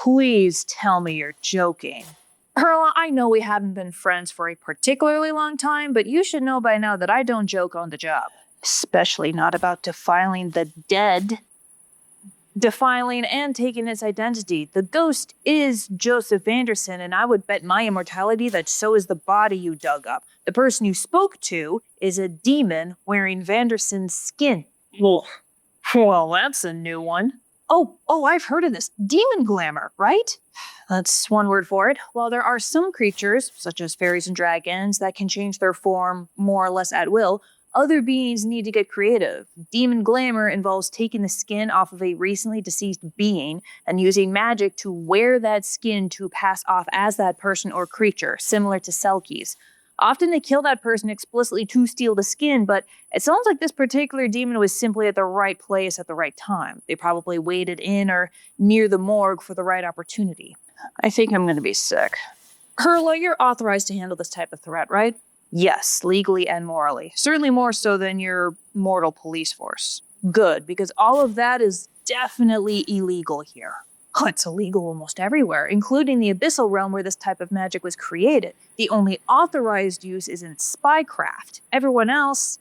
please tell me you're joking. Perla, I know we haven't been friends for a particularly long time, but you should know by now that I don't joke on the job. Especially not about defiling the dead. Defiling and taking its identity. The ghost is Joseph Anderson, and I would bet my immortality that so is the body you dug up. The person you spoke to is a demon wearing Vanderson's skin. Well, that's a new one. Oh, I've heard of this. Demon glamour, right? That's one word for it. While there are some creatures, such as fairies and dragons, that can change their form more or less at will, other beings need to get creative. Demon glamour involves taking the skin off of a recently deceased being and using magic to wear that skin to pass off as that person or creature, similar to Selkies. Often they kill that person explicitly to steal the skin, but it sounds like this particular demon was simply at the right place at the right time. They probably waited in or near the morgue for the right opportunity. I think I'm going to be sick. Perla, you're authorized to handle this type of threat, right? Yes, legally and morally. Certainly more so than your mortal police force. Good, because all of that is definitely illegal here. Oh, it's illegal almost everywhere, including the abyssal realm where this type of magic was created. The only authorized use is in spycraft. Everyone else,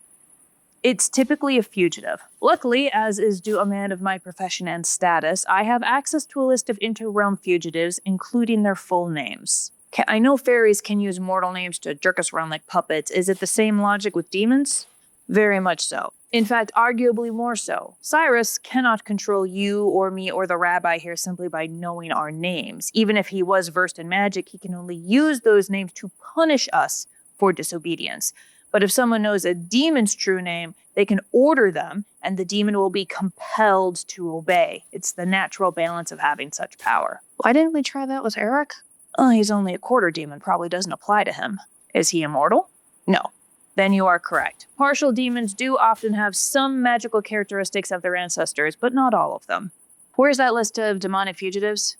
it's typically a fugitive. Luckily, as is due a man of my profession and status, I have access to a list of inter-realm fugitives, including their full names. I know fairies can use mortal names to jerk us around like puppets. Is it the same logic with demons? Very much so. In fact, arguably more so. Cyrus cannot control you or me or the rabbi here simply by knowing our names. Even if he was versed in magic, he can only use those names to punish us for disobedience. But if someone knows a demon's true name, they can order them, and the demon will be compelled to obey. It's the natural balance of having such power. Why didn't we try that with Eric? Oh, he's only a quarter demon, probably doesn't apply to him. Is he immortal? No. Then you are correct. Partial demons do often have some magical characteristics of their ancestors, but not all of them. Where's that list of demonic fugitives?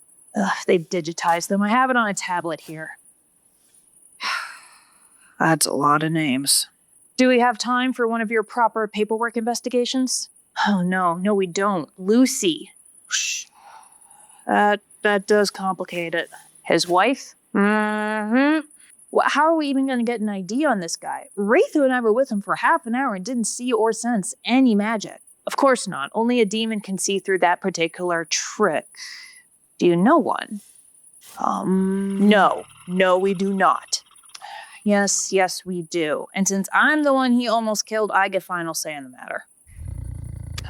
They've digitized them. I have it on a tablet here. That's a lot of names. Do we have time for one of your proper paperwork investigations? Oh, no, we don't. Lucy. Shh. That does complicate it. His wife? Mm-hmm. Well, how are we even going to get an ID on this guy? Wraithu and I were with him for half an hour and didn't see or sense any magic. Of course not. Only a demon can see through that particular trick. Do you know one? No, we do not. Yes, we do. And since I'm the one he almost killed, I get final say in the matter.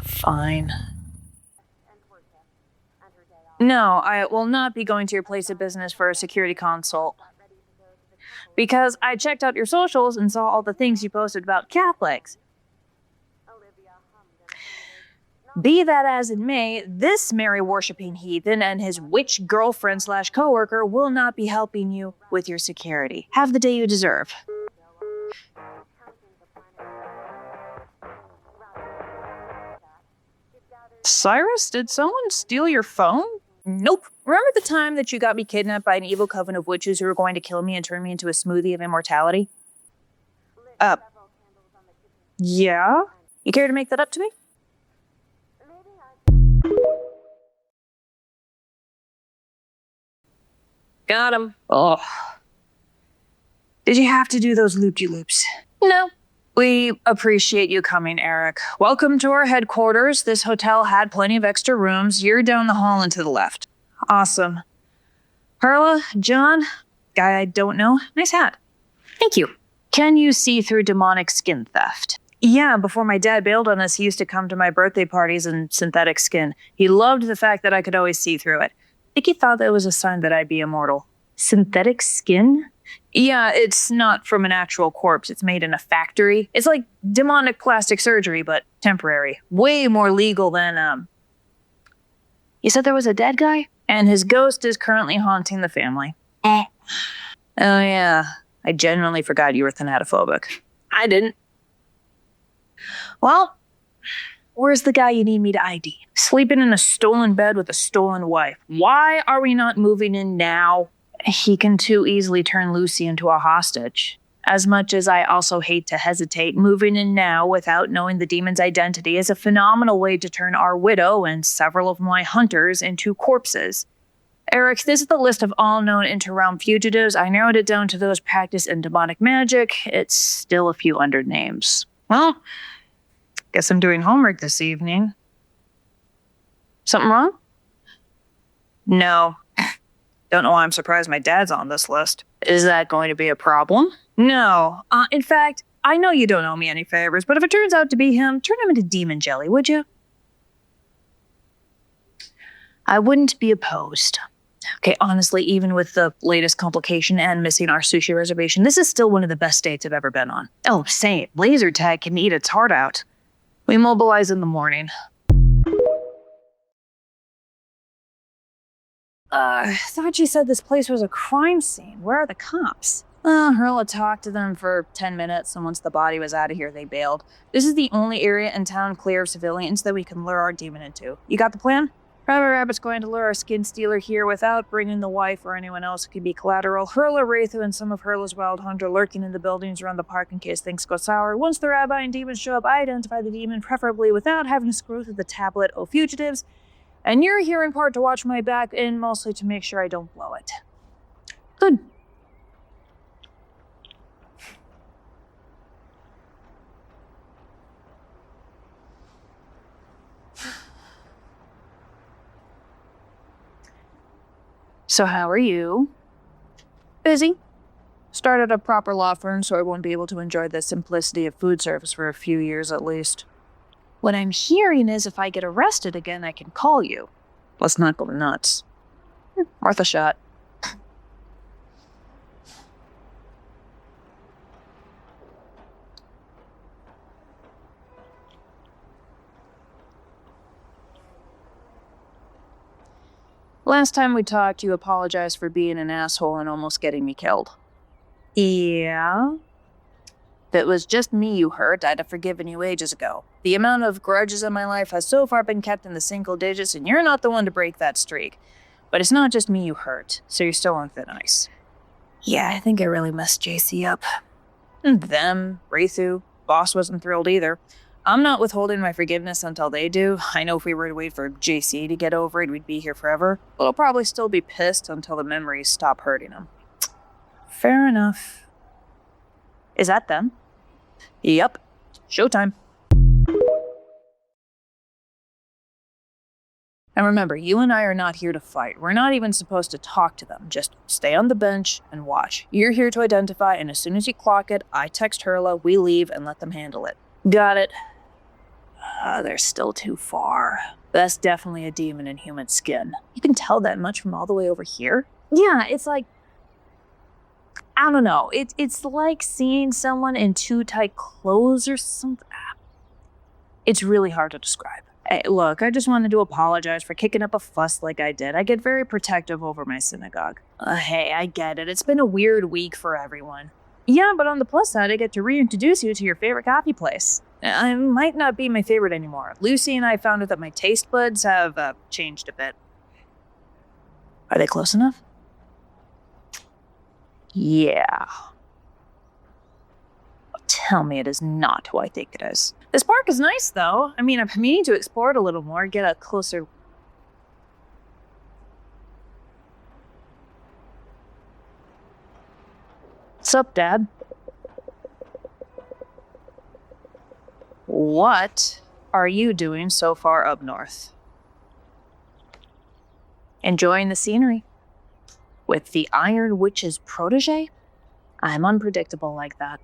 Fine. No, I will not be going to your place of business for a security consult. Because I checked out your socials and saw all the things you posted about Catholics. Be that as it may, this Mary-worshipping heathen and his witch girlfriend/coworker will not be helping you with your security. Have the day you deserve. Cyrus, did someone steal your phone? Nope. Remember the time that you got me kidnapped by an evil coven of witches who were going to kill me and turn me into a smoothie of immortality? Yeah? You care to make that up to me? Got him. Oh. Did you have to do those loop-de-loops? No. We appreciate you coming, Eric. Welcome to our headquarters. This hotel had plenty of extra rooms. You're down the hall and to the left. Awesome. Perla, John, guy I don't know, nice hat. Thank you. Can you see through demonic skin theft? Yeah, before my dad bailed on us, he used to come to my birthday parties in synthetic skin. He loved the fact that I could always see through it. I think he thought that was a sign that I'd be immortal. Synthetic skin? Yeah, it's not from an actual corpse. It's made in a factory. It's like demonic plastic surgery, but temporary. Way more legal than, You said there was a dead guy? And his ghost is currently haunting the family. Oh, yeah. I genuinely forgot you were thanatophobic. I didn't. Well, where's the guy you need me to ID? Sleeping in a stolen bed with a stolen wife. Why are we not moving in now? He can too easily turn Lucy into a hostage. As much as I also hate to hesitate, moving in now without knowing the demon's identity is a phenomenal way to turn our widow and several of my hunters into corpses. Eric, this is the list of all known interrealm fugitives. I narrowed it down to those practiced in demonic magic. It's still a few hundred names. Well, guess I'm doing homework this evening. Something wrong? No. Don't know why I'm surprised my dad's on this list. Is that going to be a problem? No. In fact, I know you don't owe me any favors, but if it turns out to be him, turn him into demon jelly, would you? I wouldn't be opposed. Okay, honestly, even with the latest complication and missing our sushi reservation, this is still one of the best dates I've ever been on. Oh, same. Laser tag can eat its heart out. We mobilize in the morning. I thought you said this place was a crime scene. Where are the cops? Hurla talked to them for 10 minutes, and once the body was out of here, they bailed. This is the only area in town clear of civilians that we can lure our demon into. You got the plan? Rabbit Rabbit's going to lure our skin stealer here without bringing the wife or anyone else who could be collateral. Hurla, Wraithu, and some of Hurla's wild hunter lurking in the buildings around the park in case things go sour. Once the rabbi and demons show up, I identify the demon, preferably without having to screw through the tablet. Oh, fugitives. And you're here in part to watch my back and mostly to make sure I don't blow it. Good. So how are you? Busy. Started a proper law firm, so I won't be able to enjoy the simplicity of food service for a few years at least. What I'm hearing is if I get arrested again, I can call you. Let's not go nuts. Worth a shot. Last time we talked, you apologized for being an asshole and almost getting me killed. Yeah? If it was just me you hurt, I'd have forgiven you ages ago. The amount of grudges in my life has so far been kept in the single digits, and you're not the one to break that streak. But it's not just me you hurt, so you're still on thin ice. Yeah, I think I really messed JC up. And them, Wraithu, boss wasn't thrilled either. I'm not withholding my forgiveness until they do. I know if we were to wait for JC to get over it, we'd be here forever. But I'll probably still be pissed until the memories stop hurting him. Fair enough. Is that them? Yep. Showtime. And remember, you and I are not here to fight. We're not even supposed to talk to them. Just stay on the bench and watch. You're here to identify, and as soon as you clock it, I text Hurla, we leave, and let them handle it. Got it. They're still too far. That's definitely a demon in human skin. You can tell that much from all the way over here? Yeah, it's like... I don't know. It's like seeing someone in too tight clothes or something. It's really hard to describe. Hey, look, I just wanted to apologize for kicking up a fuss like I did. I get very protective over my synagogue. Hey, I get it. It's been a weird week for everyone. Yeah, but on the plus side, I get to reintroduce you to your favorite coffee place. I might not be my favorite anymore. Lucy and I found out that my taste buds have changed a bit. Are they close enough? Yeah. Tell me it is not who I think it is. This park is nice, though. I mean, I'm meaning to explore it a little more, get a closer... What's up, Dad? What are you doing so far up north? Enjoying the scenery. With the Iron Witch's protege? I'm unpredictable like that.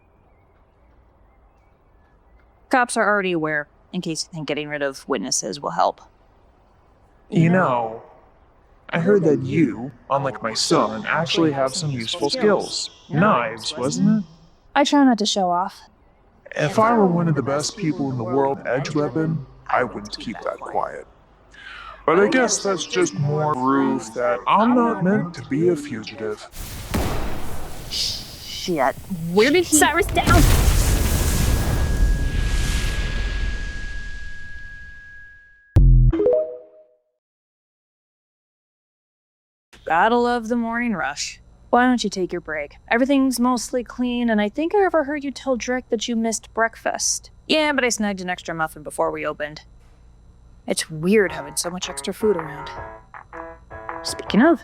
Cops are already aware, in case you think getting rid of witnesses will help. You know, I heard that you, unlike my son, actually have some useful skills. Knives, wasn't it? I try not to show off. If I were one of the best people in the world edge weapon, I wouldn't keep that quiet. But I guess that's just more proof that I'm not meant to be a fugitive. Shit. Where did he... Cyrus, down! Gotta love the morning rush. Why don't you take your break? Everything's mostly clean, and I think I overheard you tell Drake that you missed breakfast. Yeah, but I snagged an extra muffin before we opened. It's weird having so much extra food around. Speaking of,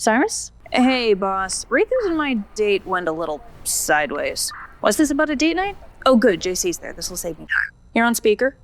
Cyrus? Hey, boss. Raythu's and my date went a little sideways. Was this about a date night? Oh, good. JC's there. This will save me time. You're on speaker?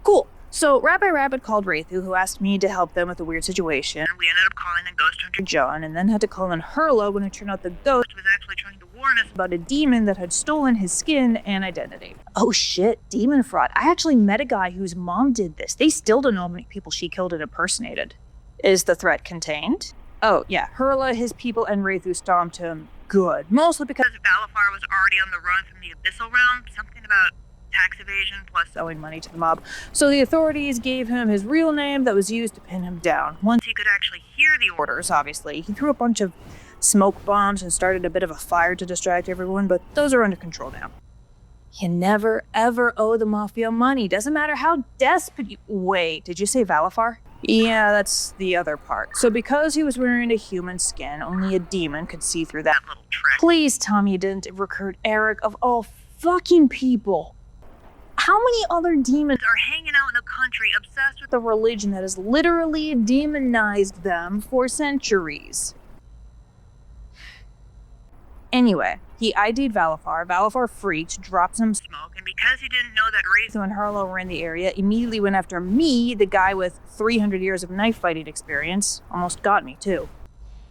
Cool. So Rabbi Rabbit called Raythu, who asked me to help them with a weird situation. We ended up calling the ghost hunter John, and then had to call in Hurla when it turned out the ghost was actually trying to warn us about a demon that had stolen his skin and identity. Oh shit, demon fraud. I actually met a guy whose mom did this. They still don't know how many people she killed and impersonated. Is the threat contained? Oh yeah, Hurla, his people, and Raythu stomped him good. Mostly because Valafar was already on the run from the Abyssal Realm. Something about tax evasion plus owing money to the mob. So the authorities gave him his real name that was used to pin him down. Once he could actually hear the orders, obviously, he threw a bunch of smoke bombs and started a bit of a fire to distract everyone, but those are under control now. You never, ever owe the Mafia money. Doesn't matter how desperate you... Wait, did you say Valafar? Yeah, that's the other part. So because he was wearing a human skin, only a demon could see through that little trick. Please tell me you didn't recruit Eric of all fucking people. How many other demons are hanging out in the country obsessed with a religion that has literally demonized them for centuries? Anyway, he ID'd Valafar. Valafar freaked, dropped some smoke, and because he didn't know that Raythu and Harlow were in the area, immediately went after me, the guy with 300 years of knife fighting experience. Almost got me, too.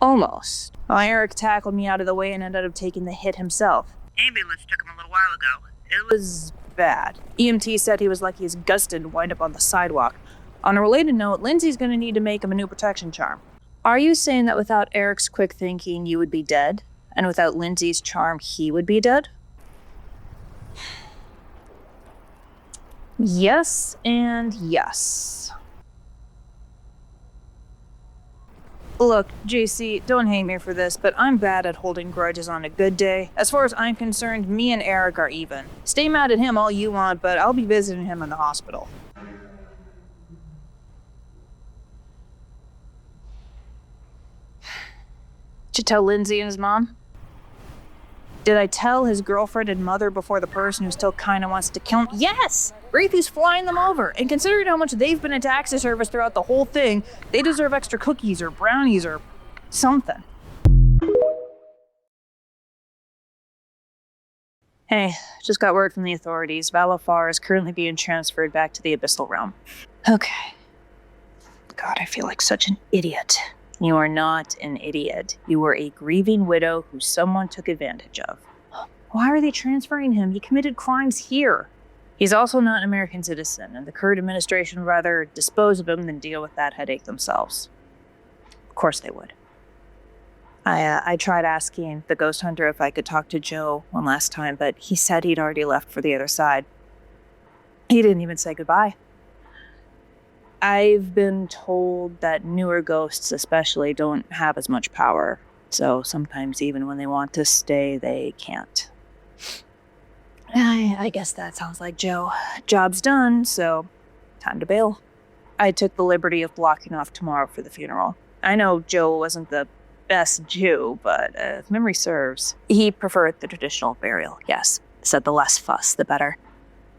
Almost. Well, Eric tackled me out of the way and ended up taking the hit himself. Ambulance took him a little while ago. It was bad. EMT said he was lucky as Gus didn't wind up on the sidewalk. On a related note, Lindsay's gonna need to make him a new protection charm. Are you saying that without Eric's quick thinking, you would be dead? And without Lindsay's charm, he would be dead? Yes and yes. Look, JC, don't hate me for this, but I'm bad at holding grudges on a good day. As far as I'm concerned, me and Eric are even. Stay mad at him all you want, but I'll be visiting him in the hospital. Did you tell Lindsay and his mom? Did I tell his girlfriend and mother before the person who still kinda wants to kill him? Yes! Raythu's flying them over, and considering how much they've been a taxi service throughout the whole thing, they deserve extra cookies or brownies or something. Hey, just got word from the authorities. Valafar is currently being transferred back to the Abyssal Realm. Okay. God, I feel like such an idiot. You are not an idiot. You were a grieving widow who someone took advantage of. Why are they transferring him? He committed crimes here. He's also not an American citizen, and the current administration would rather dispose of him than deal with that headache themselves. Of course they would. I tried asking the ghost hunter if I could talk to Joe one last time, but he said he'd already left for the other side. He didn't even say goodbye. I've been told that newer ghosts especially don't have as much power, so sometimes even when they want to stay, they can't. I guess that sounds like Joe. Job's done, so time to bail. I took the liberty of blocking off tomorrow for the funeral. I know Joe wasn't the best Jew, but if memory serves, he preferred the traditional burial, yes. Said the less fuss, the better.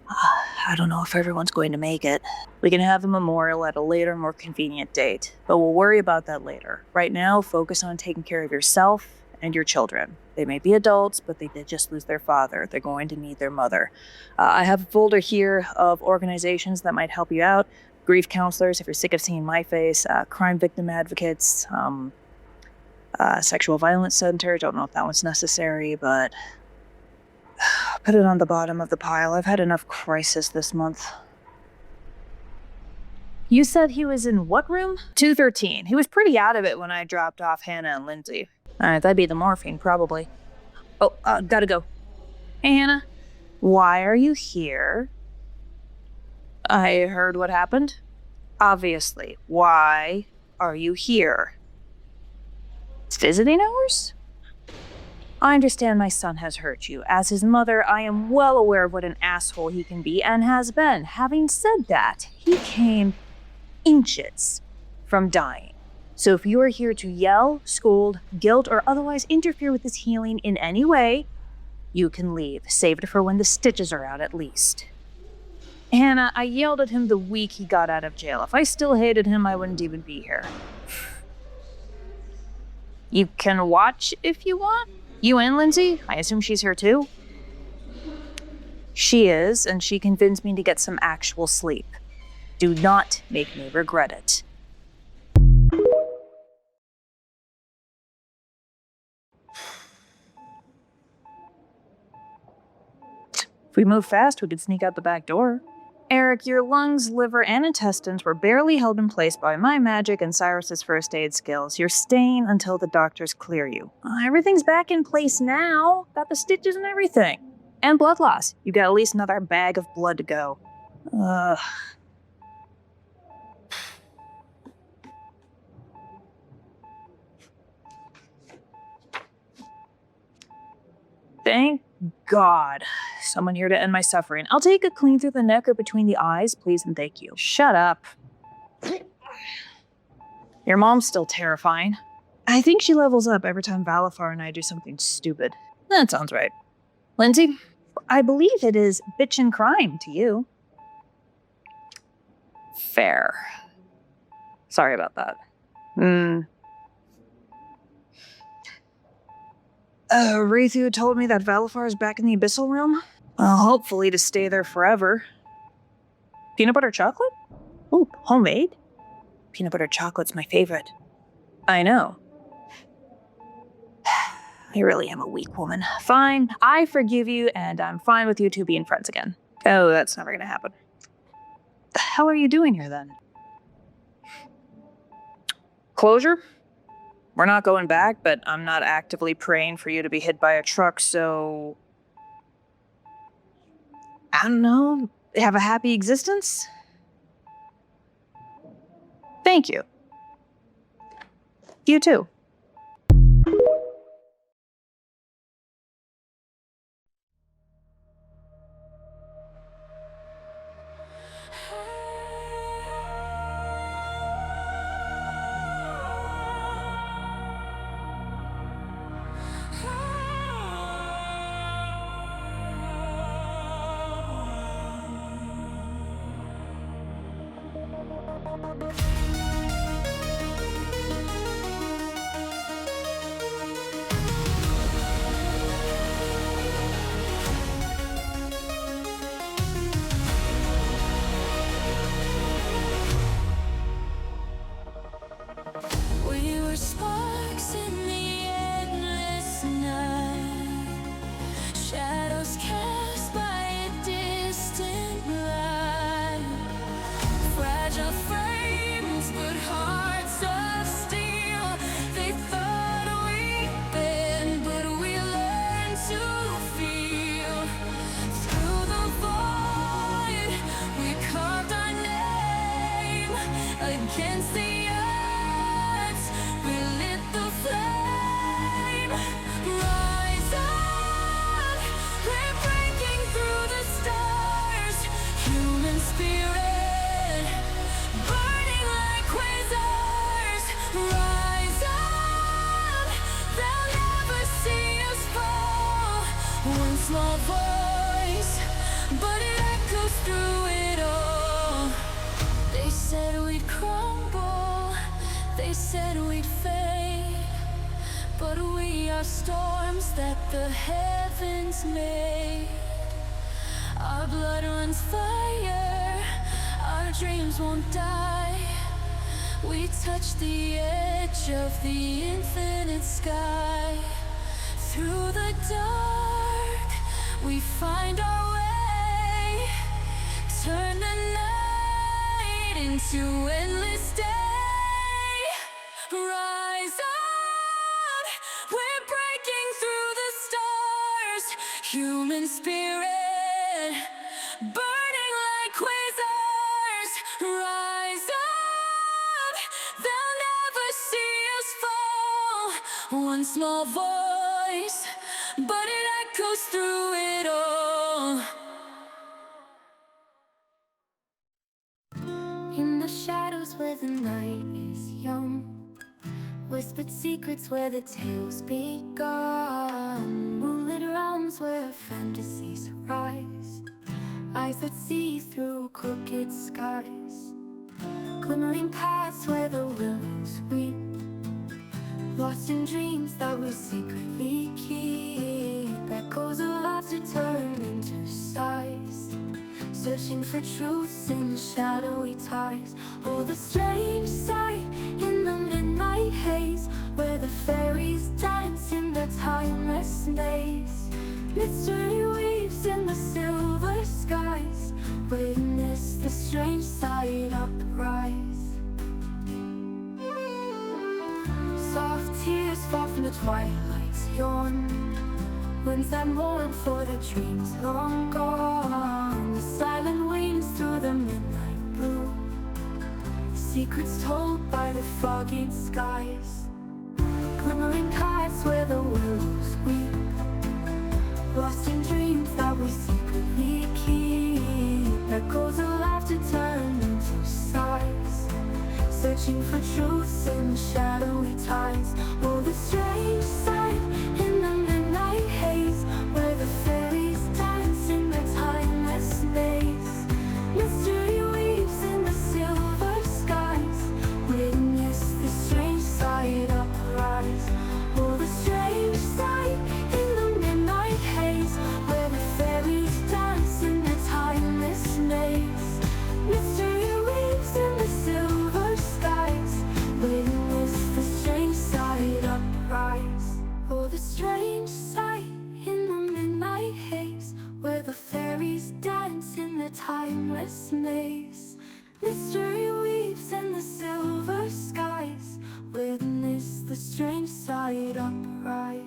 I don't know if everyone's going to make it. We can have a memorial at a later, more convenient date, but we'll worry about that later. Right now, focus on taking care of yourself and your children. They may be adults, but they did just lose their father. They're going to need their mother. I have a folder here of organizations that might help you out. Grief counselors, if you're sick of seeing my face, crime victim advocates, sexual violence center. Don't know if that one's necessary, but put it on the bottom of the pile. I've had enough crisis this month. You said he was in what room? 213. He was pretty out of it when I dropped off Hannah and Lindsay. Alright, that'd be the morphine, probably. Oh, gotta go. Hey, Hannah. Why are you here? I heard what happened. Obviously. Why are you here? It's visiting hours? I understand my son has hurt you. As his mother, I am well aware of what an asshole he can be and has been. Having said that, he came inches from dying. So if you are here to yell, scold, guilt, or otherwise interfere with his healing in any way, you can leave. Save it for when the stitches are out at least. Hannah, I yelled at him the week he got out of jail. If I still hated him, I wouldn't even be here. You can watch if you want. You and Lindsay? I assume she's here too? She is, and she convinced me to get some actual sleep. Do not make me regret it. If we move fast, we could sneak out the back door. Eric, your lungs, liver, and intestines were barely held in place by my magic and Cyrus's first aid skills. You're staying until the doctors clear you. Everything's back in place now. Got the stitches and everything. And blood loss. You got at least another bag of blood to go. Ugh. Thank God. Someone here to end my suffering. I'll take a clean through the neck or between the eyes, please and thank you. Shut up. Your mom's still terrifying. I think she levels up every time Valafar and I do something stupid. That sounds right. Lindsay, I believe it is bitchin' crime to you. Fair. Sorry about that. Raythu told me that Valafar is back in the Abyssal Realm. Well, hopefully to stay there forever. Peanut butter chocolate? Ooh, homemade? Peanut butter chocolate's my favorite. I know. I really am a weak woman. Fine, I forgive you, and I'm fine with you two being friends again. Oh, that's never gonna happen. The hell are you doing here, then? Closure? We're not going back, but I'm not actively praying for you to be hit by a truck, so... I don't know, have a happy existence? Thank you. You too. We were sparks in the endless night, shadows cast by a distant light, fragile frames but hearts of steel. They thought we'd bend, but we learned to feel. Through the void, we carved our name against the small voice, but it echoes through it all. They said we'd crumble, they said we'd fade, but we are storms that the heavens made. Our blood runs fire, our dreams won't die. We touch the edge of the infinite sky. Through the dark, we find our way. Turn the night into endless day. Rise up, we're breaking through the stars. Human spirit, burning like quasars. Rise up, they'll never see us fall. One small voice, but it echoes through it all. In the shadows where the night is young, whispered secrets where the tales begun, moonlit realms where fantasies rise, eyes that see through crooked skies, glimmering paths where the willows weep, lost in dreams that we secretly keep. Echoes of laughter turned into sighs, searching for truths in shadowy ties. Oh, the strange sight in the midnight haze, where the fairies dance in their timeless days. Mystery weaves in the silver skies, witness the strange sight uprise. Soft tears fall from the twilight's yawn, winds that mourn for the dreams long gone. The silent winds through the midnight blue, secrets told by the foggy skies. Glimmering paths where the willows weep, lost in dreams that we secretly keep. Echoes of laughter turned into sighs, searching for truths in shadowy ties. Oh, the strange sight in the midnight haze, where the fairies dance in their timeless days. Mystery weaves in the silver skies, witness the strange sight uprise. Oh, the strange sight in the midnight haze, where the fairies dance in their timeless days. Mystery weaves in the silver skies, witness the strange sight uprise. Oh, the strange sight in the midnight haze, where the fairies dance in their timeless maze. Mystery weaves in the silver skies, witness the strange sight uprise.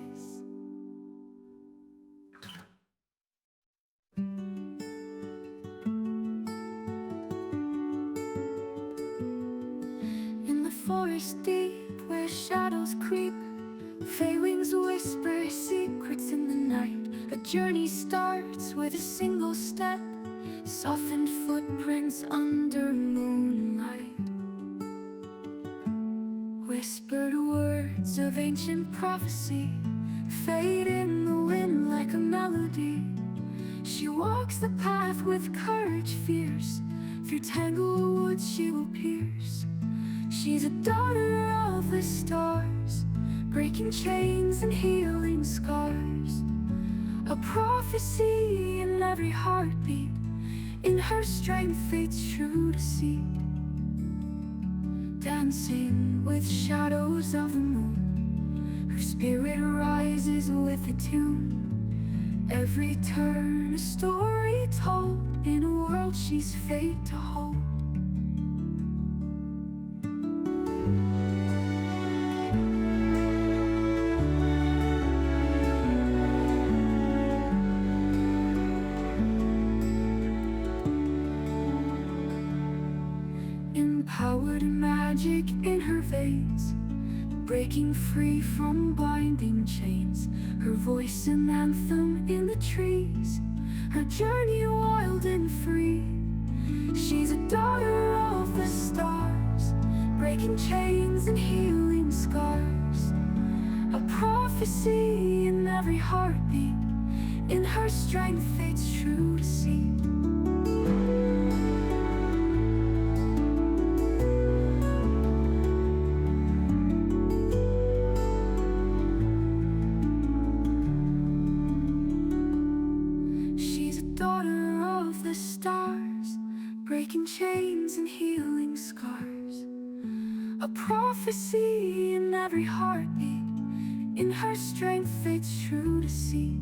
In the forest deep, where shadows creep, fey wings whisper secrets in the night. A journey starts with a single step, softened footprints under moonlight. Whispered words of ancient prophecy fade in the wind like a melody. She walks the path with courage fierce, through tangled she will pierce. She's a daughter of the stars, breaking chains and healing scars. A prophecy in every heartbeat, in her strength fate's true deceit. Dancing with shadows of the moon, her spirit rises with a tune. Every turn a story told, in a world she's fate to hold. Empowered magic in her veins, breaking free from binding chains. Her voice an anthem in the trees, her journey wild and free. She's a daughter of the stars, breaking chains and healing scars. A prophecy in every heartbeat, in her strength fate's true deceit. Breaking chains and healing scars. A prophecy in every heartbeat, in her strength fate's true deceit.